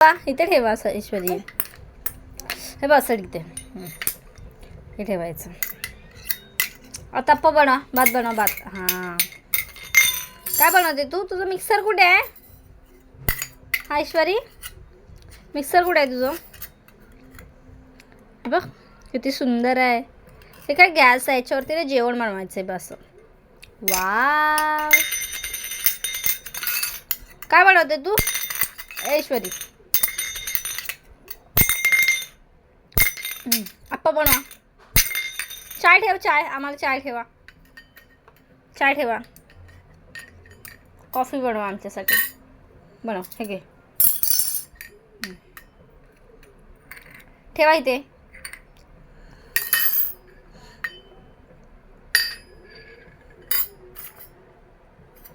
इथे ठेवा असं ईश्वरी. हे बघ असं इथे हे ठेवायचं. आता अप्पा बनवा, भात बनवा, भात. हां काय बनवते तू? तुझं मिक्सर कुठे आहे? हा ईश्वरी, मिक्सर कुठे आहे तुझं? बघ किती सुंदर आहे. हे काय गॅस आहे, याच्यावरती ना जेवण बनवायचं आहे बस. वाव, काय बनवते तू ऐश्वरी? अप्पा बनवा. चाय ठेव, चाय आम्हाला चाय ठेवा, चाय ठेवा. कॉफी बनवा आमच्यासाठी, बनव. हे घे ठेवा इथे.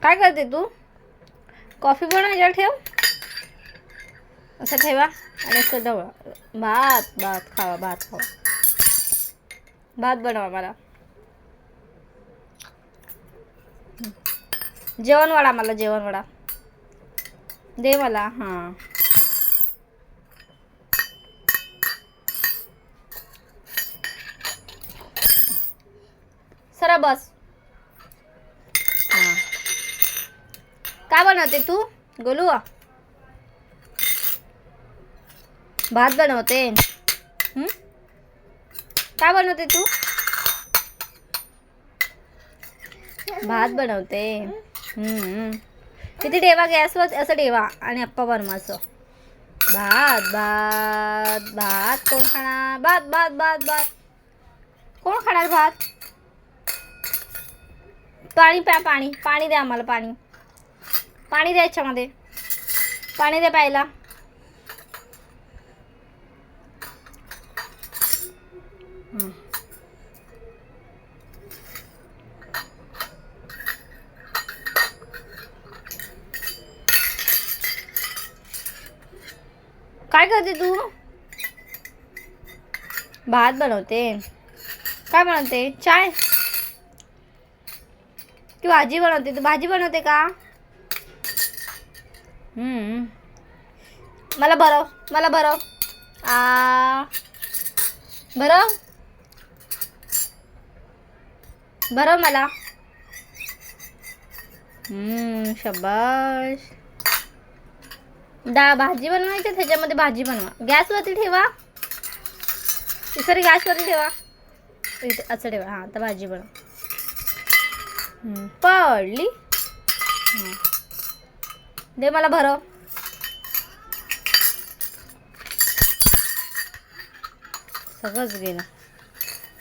काय करते तू? कॉफी बनव, याच्यावर ठेव. असं ठेवा आणि असं ढवळा. भात, भात खावा, भात खावा. भात बनवा मला. जेवण वाढा मला, जेवण वाढा दे मला. हां सरा बस. हां काय बनवते तू गोलू? भात बनवते. काय बनवते तू? भात बनवते. किती ठेवा गॅसवर, असं ठेवा आणि अप्पा बनवा असं. भात, भात, भात. कोण खाणार भात? भात, भात, भात. कोण खाणार भात? पाणी प्या, पाणी, पाणी द्या आम्हाला. पाणी, पाणी द्या, याच्यामध्ये पाणी द्या प्यायला. काय करते तू? भात बनवते. काय बनवते? चाय की भाजी बनवते? तू भाजी बनवते का? मला भरव, मला भरव. भरव, भरव मला. शाबाश. भाजी बनवायची, त्याच्यामध्ये भाजी बनवा. गॅसवरती ठेवा सर, गॅसवरती ठेवा. असं ठेवा. हां तर भाजी बनव. पडली. दे मला भरव. सगळंच गेलं.